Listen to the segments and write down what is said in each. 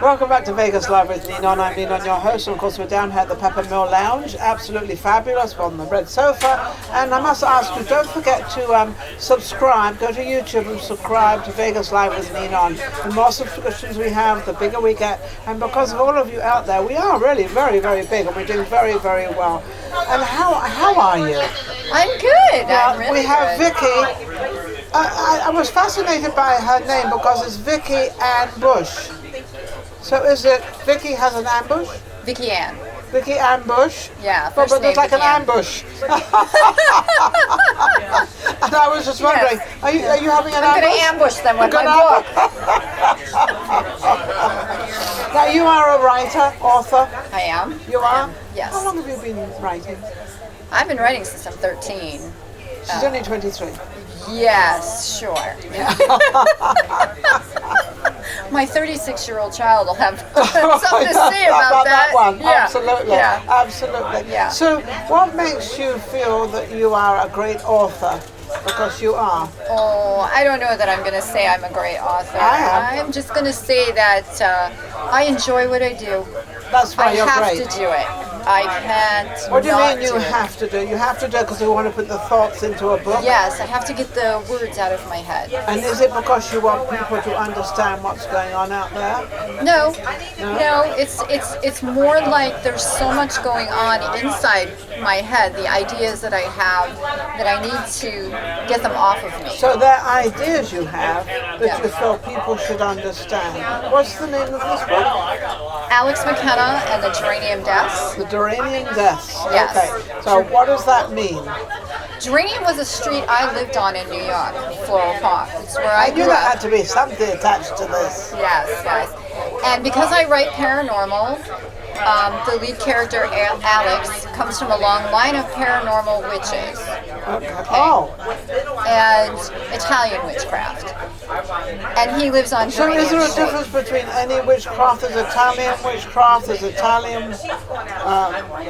Welcome back to Vegas Live with Ninon. I'm Ninon, your host, and of course we're down here at the Pepper Mill Lounge. Absolutely fabulous on the red sofa. And I must ask you, don't forget to subscribe. Go to YouTube and subscribe to Vegas Live with Ninon. The more subscriptions we have, the bigger we get. And because of all of you out there, we are really very, very big, and we're doing very, very well. And how are you? I'm good. I'm really we have good. Vicki. I was fascinated by her name because it's Vicki-Ann Bush. So is it Vicky has an ambush? Vicki-Ann. Vicki-Ann Bush? Yeah, But first there's name like an Vicki-Ann. ambush. And I was just wondering, Yes. are you having an I'm ambush? going to ambush them with my You're book. Now you are a writer, author. I am. You are? Yes. How long have you been writing? I've been writing since I'm 13. She's only 23. Yes, sure. My 36-year-old child will have something to say about that one. Yeah. Absolutely. Yeah. Absolutely. Yeah. So what makes you feel that you are a great author? Because you are. Oh, I don't know that I'm going to say I'm a great author. I am. I'm just going to say that I enjoy what I do. That's why I you're have great. to do it. I can't. What do you not mean you do it. have to do? You have to do it because you want to put the thoughts into a book? Yes, I have to get the words out of my head. And is it because you want people to understand what's going on out there? No. It's more like there's so much going on inside my head, the ideas that I have, that I need to get them off of me. So there are ideas you have that Yeah. you feel people should understand. What's the name of this book? Alex McKenna and the Geranium Deaths. The Duranian Deaths. Yes. Okay. So what does that mean? Geranium was a street I lived on in New York, Floral Park. It's where I I knew grew there up. had to be something attached to this. Yes. And because I write paranormal, the lead character, Alex, comes from a long line of paranormal witches Okay. Oh. and Italian witchcraft. And he lives on So Geranium is there a Street. difference between any witchcraft? There's Italian witchcraft, there's Italian...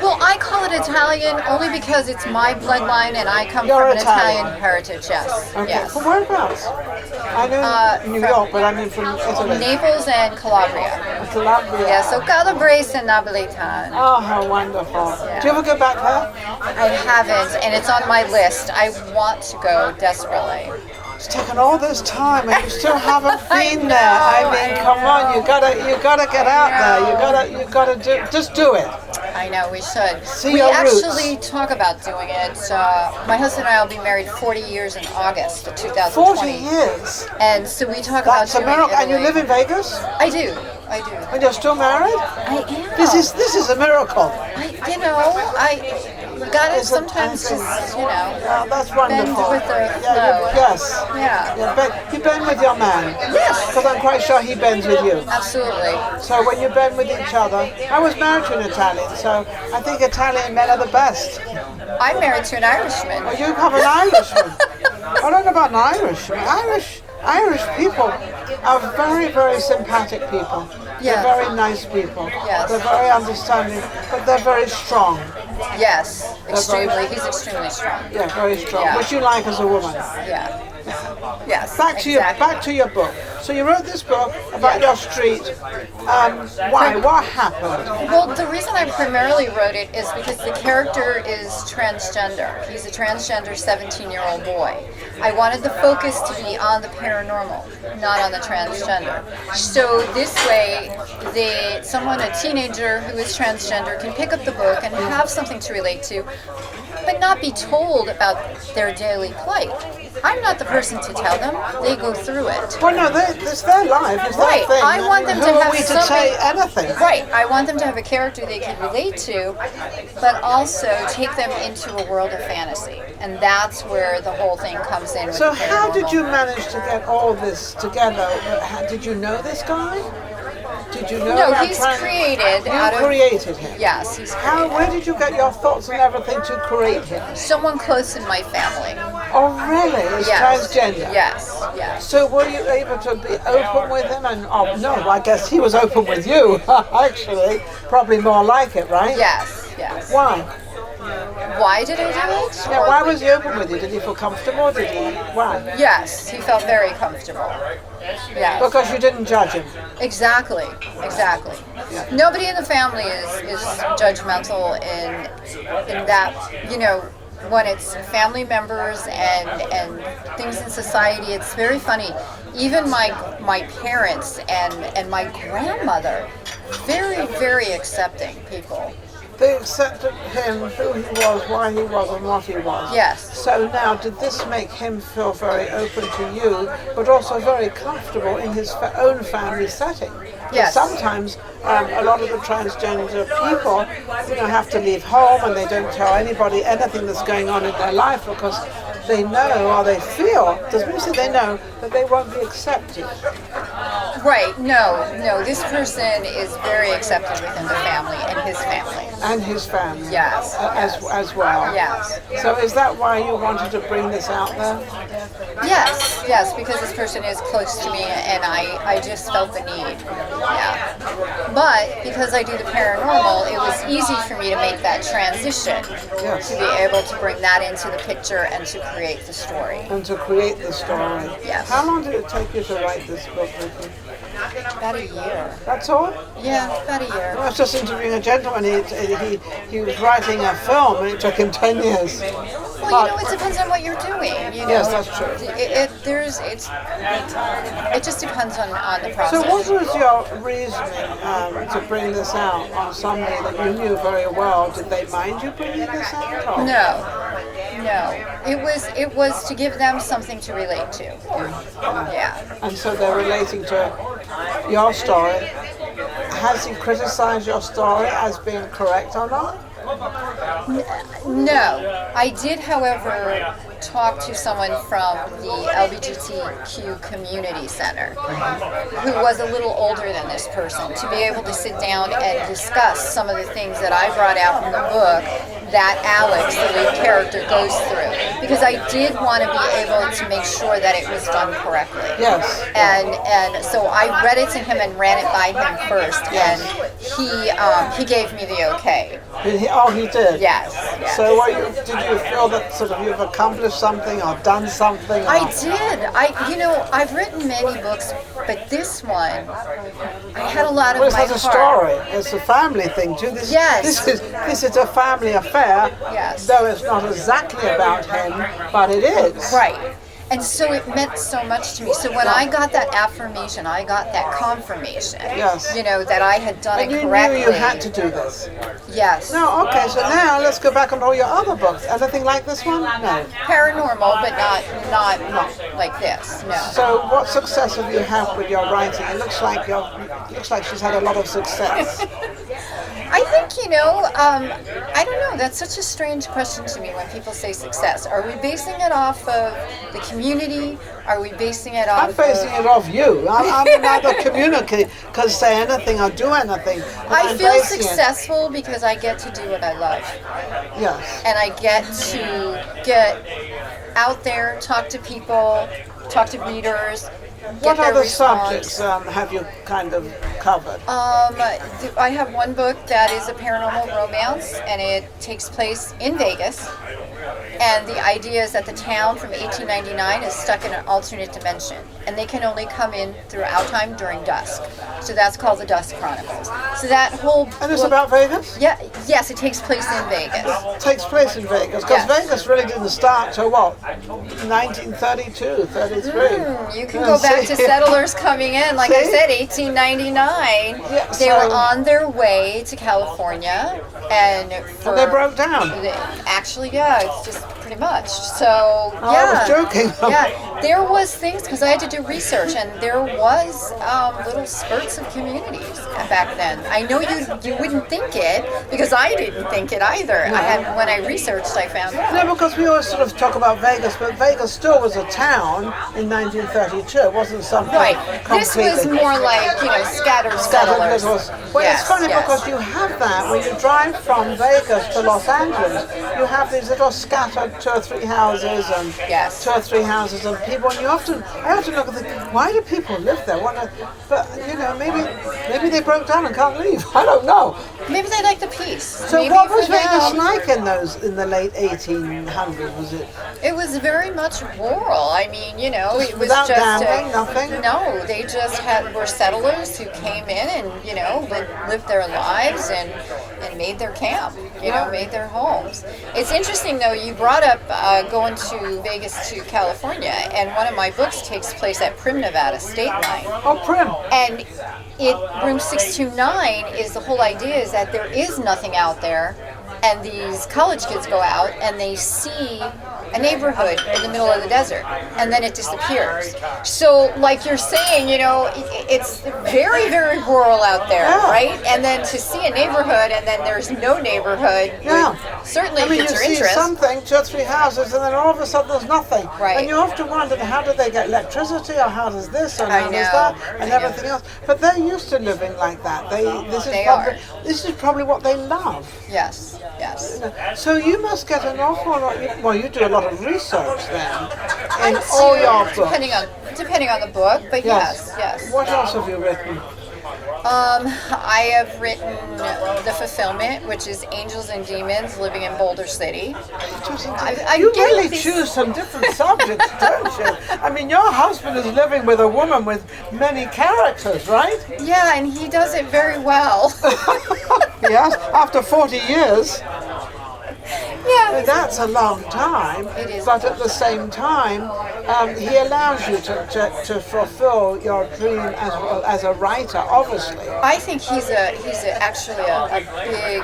Well, I call it Italian only because it's my bloodline and I come You're from an Italian. Italian heritage, yes. Okay. Yes. From whereabouts? I know New from- York, but I mean from Italy. Naples and Calabria. Calabria. Yeah, so Calabrese and Napolitan. Oh, how wonderful. Yeah. Do you ever go back there? I haven't, and it's on my list. I want to go desperately. It's taken all this time and you still haven't I been there. I mean, know, come I on, you gotta get out there. You gotta just do it. I know, we should. See We your actually roots. talk about doing it. My husband and I will be married 40 years in August of 2020. 40 years. And so we talk That's a about doing miracle. And you Italy. live in Vegas? I do. And you're still married? I am. This is a miracle. I gotta Is it- sometimes just, Yeah, that's bend wonderful. with the Yeah, flow. yes. Yeah. You bend with your man. Yes. Because I'm quite sure he bends with you. Absolutely. So when you bend with each other, I was married to an Italian, so I think Italian men are the best. I'm married to an Irishman. Oh, you have an Irishman. I don't know about an Irishman. Irish people are very, very sympathetic people. Yeah. They're very nice people. Yes. They're very understanding, but they're very strong. Yes, very- extremely. He's extremely strong. Yeah, very strong. Yeah. Which you like as a woman. Yeah. Yes. Back to exactly. your book. So you wrote this book about your street. Why? What happened? Well, the reason I primarily wrote it is because the character is transgender. He's a transgender 17-year-old boy. I wanted the focus to be on the paranormal, not on the transgender. So this way, a teenager who is transgender can pick up the book and have something to relate to, but not be told about their daily plight. I'm not the person to tell them. They go through it. Well, no, it's their life. It's Right. their thing. I want them Who to are have we to something- say anything? Right. I want them to have a character they can relate to, but also take them into a world of fantasy. And that's where the whole thing comes in. With So the how did paranormal. you manage to get all this together? Did you know this guy? Did you know? No, about he's created out You of. created him. Yes, he's How? Where did you get your thoughts and everything to create him? someone close in my family. Oh, really? He's Yes. transgender. Yes. Yes. So were you able to be open with him? And oh no, I guess he was open with you. Actually, probably more like it, right? Yes. Yes. Why? Why did I do it? Yeah, why was he open with you? Did he feel comfortable? Did he? Why? Yes, he felt very comfortable. Yes. Because you didn't judge him. Exactly. Yeah. Nobody in the family is judgmental in that, when it's family members and things in society, it's very funny. Even my parents and my grandmother, very, very accepting people. They accepted him, who he was, why he was, and what he was. Yes. So now, did this make him feel very open to you, but also very comfortable in his own family setting? Yes. Sometimes a lot of the transgender people, have to leave home and they don't tell anybody anything that's going on in their life because they know or they feel, doesn't mean they know, that they won't be accepted. Right. No. This person is very accepted within the family and his family. And his family. Yes. As well. Yes. So is that why you wanted to bring this out there? Yes, because this person is close to me and I just felt the need. Yeah. But because I do the paranormal, it was easy for me to make that transition. Yes. To be able to bring that into the picture and to create the story. And to create the story. Yes. How long did it take you to write this book, Vicki? About a year. That's all? Yeah, about a year. I was just interviewing a gentleman. He was writing a film, and it took him 10 years. Well, it depends on what you're doing. Yes, that's true. It just depends on the process. So, what was your reasoning to bring this out on somebody that you knew very well? Did they mind you bringing this out? Or? No. It was to give them something to relate to. Yeah. And so they're relating to your story. Has he criticized your story as being correct or not? No. I did, however, talk to someone from the LGBTQ community center who was a little older than this person to be able to sit down and discuss some of the things that I brought out in the book that Alex, the lead character, goes through. Because I did want to be able to make sure that it was done correctly. Yes. And so I read it to him and ran it by him first, and he gave me the okay. He did? Yes. So did you feel that sort of you've accomplished something or done something? I did. I've written many books, but this one, I had a lot of my heart. It's a story. It's a family thing too. Yes. This is a family affair. Yes. Though it's not exactly about him, but it is. Right. And so it meant so much to me. So when I got that affirmation, I got that confirmation. Yes. That I had done and it correctly. You knew you had to do this. Yes. No, okay, so now let's go back on all your other books. Anything like this one? No. Paranormal, but not like this. No. So what success have you had with your writing? It looks like she's had a lot of success. I think, I don't know. That's such a strange question to me when people say success. Are we basing it off of the community? Are we basing it off I'm basing it off you. I'm not the community can say anything or do anything. I feel successful because I get to do what I love. Yes. And I get to get out there, talk to people, talk to readers. What other subjects have you kind of covered? I have one book that is a paranormal romance, and it takes place in Vegas. And the idea is that the town from 1899 is stuck in an alternate dimension, and they can only come in throughout time during dusk. So that's called the Dusk Chronicles. So that whole And it's about Vegas? Yeah, yes, it takes place in Vegas. It takes place in Vegas, because Yes. Vegas really didn't start till what? 1932, 33. You can go back to settlers coming in, like I See? said, 1899. Yeah, They were on their way to California, and they broke down. Actually, yeah, it's just pretty much. So, yeah. I was joking. Yeah, there was things, because I had to do research, and there was little spurts of communities back then. I know you wouldn't think it, because I didn't think it either. When I researched, I found out. No, because we always sort of talk about Vegas, but Vegas still was a town in 1932. It wasn't something Right. This was completely more like, scattered settlers. Well, Yes, it's funny yes. because you have that when you drive from Vegas to Los Angeles. You have these little scattered 2 or 3 houses and Yes. 2 or 3 houses and people, and I often look and think, why do people live there? But maybe they broke down and can't leave. I don't know. Maybe they like the peace. So Maybe what was for Vegas them, like in the late 1800s? Was it It was very much rural. I mean, it was without just gambling, nothing? No, they just were settlers who came in and lived their lives and made their camp. Made their homes. It's interesting though. You brought up going to Vegas to California, and one of my books takes place at Prim, Nevada state line. Oh, Prim. And room 629 is the whole idea is that there is nothing out there, and these college kids go out and they see a neighborhood in the middle of the desert, and then it disappears. So, like you're saying, it's very, very rural out there, right? And then to see a neighborhood, and then there's no neighborhood, certainly you gets your see interest. something, 2 or 3 houses, and then all of a sudden there's nothing. Right. And you often wondered, how do they get electricity, or how does this, or how does that, and everything else. But they're used to living like that. This is probably what they love. Yes. So you must get an awful lot. Well, you do a lot of research then in all your books. Depending on the book, but yes. What else have you written? I have written The Fulfillment, which is Angels and Demons Living in Boulder City. You really choose some different subjects, don't you? I mean, your husband is living with a woman with many characters, right? Yeah, and he does it very well. Yes, after 40 years. Yeah. That's a long time. It is. But at the same time, he allows you to fulfill your dream as a writer, obviously. I think he's actually a big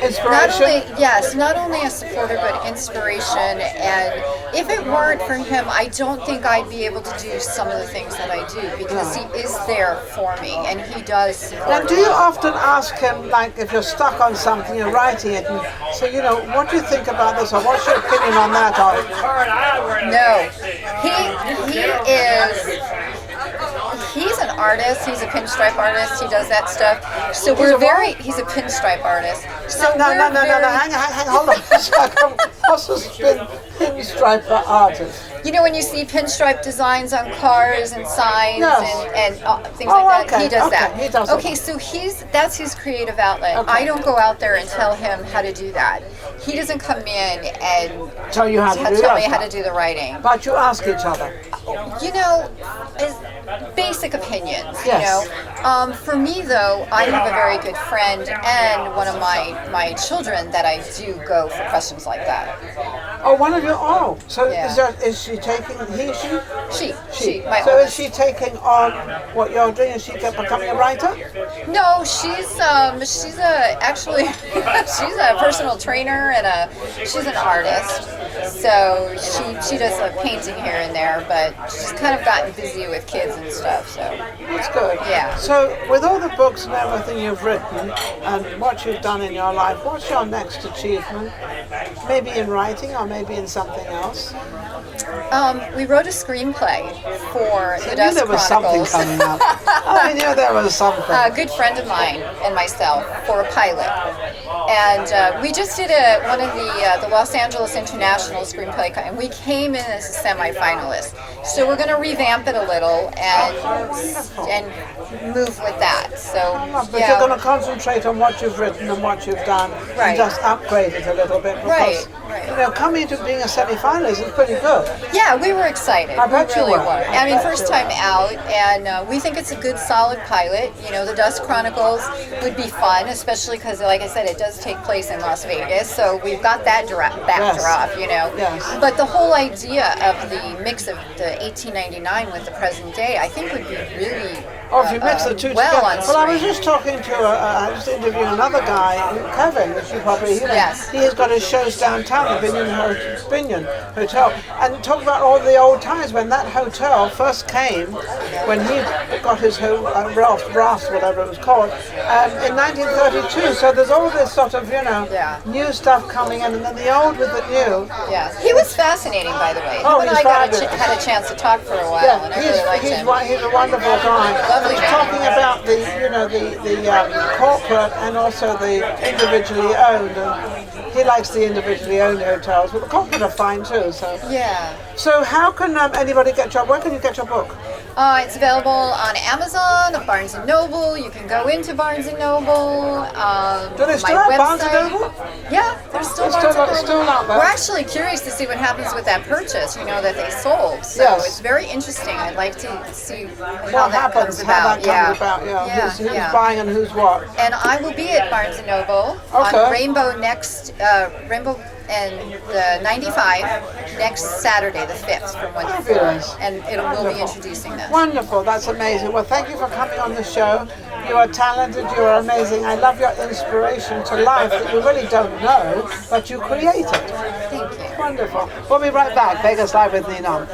inspiration. Not only a supporter but inspiration. And if it weren't for him, I don't think I'd be able to do some of the things that I do, because he is there for me and he does support Now, do you often ask him, like, if you're stuck on something, you're writing it, and say, what do you think about this, or what's your opinion on that? No, he's an artist. He's a pinstripe artist. He does that stuff. So he's a pinstripe artist. So no, hang on, hold on a second. What's a pinstripe artist? When you see pinstripe designs on cars and signs and things like that, he does that. He does okay, so that's his creative outlet. Okay. I don't go out there and tell him how to do that. He doesn't come in and tell me how to do the writing. But you ask each other. Basic opinions. Yes. For me though, I have a very good friend and one of my children that I do go for questions like that. Oh, one of you. Oh, so is she taking She. My so oldest. is she taking on what you're doing? Is she becoming a writer? No, she's actually she's a personal trainer and she's an artist. So she does a painting here and there, but she's kind of gotten busy with kids and stuff. So that's good. Yeah. So with all the books and everything you've written and what you've done in your life, what's your next achievement? Maybe in writing or maybe in something else? We wrote a screenplay for the Dust there was Chronicles. Something coming up. I knew there was something. A good friend of mine and myself for a pilot. And we just did one of the Los Angeles International Screenplay, and we came in as a semi-finalist. So we're going to revamp it a little and move with that. So but you're going to concentrate on what you've written and what you've done, and just upgrade it a little bit. Because, coming into being a semi-finalist is pretty good. Yeah, we were excited. I bet we really you were. I mean, first time out, and we think it's a good, solid pilot. The Dust Chronicles would be fun, especially because, like I said, it does take place in Las Vegas, so we've got that backdrop, Yes. But the whole idea of the mix of the 1899 with the present day, I think would be really if you mix the two together. Well, I was just talking to, I was interviewing another guy, Kevin, which you probably hear. Yes. He has got his shows downtown, the Binion Hotel, and talk about all the old times when that hotel first came, when he got his Ross, whatever it was called, in 1932. So there's all this sort of, new stuff coming in, and then the old with the new. Yeah. He was fascinating, by the way. Oh, he and I had a chance to talk for a while, and I really liked him. He's a wonderful guy. Lovely man. Talking about the corporate and also the individually owned. And he likes the individually owned hotels, but the corporate are fine too. So Yeah. So how can anybody get your? Where can you get your book? It's available on Amazon, Barnes & Noble. You can go into Barnes & Noble. Do they still my have Barnes & website. Noble? Yeah, there's still It's Barnes & still- Noble. still out there. We're actually curious to see what happens with that purchase, that they sold. So Yes. it's very interesting. I'd like to see how What that happens? comes How about. that comes about? Yeah. Who's buying and who's what? And I will be at Barnes & Noble Okay. on Rainbow and the 95 next Saturday, the 5th, from 1 to 4. Fabulous. And we'll be Wonderful. introducing them. Wonderful, that's amazing. Well, thank you for coming on the show. You are talented, you are amazing. I love your inspiration to life that you really don't know, but you created. Thank you. Wonderful. We'll be right back. Vegas Live with Ninon.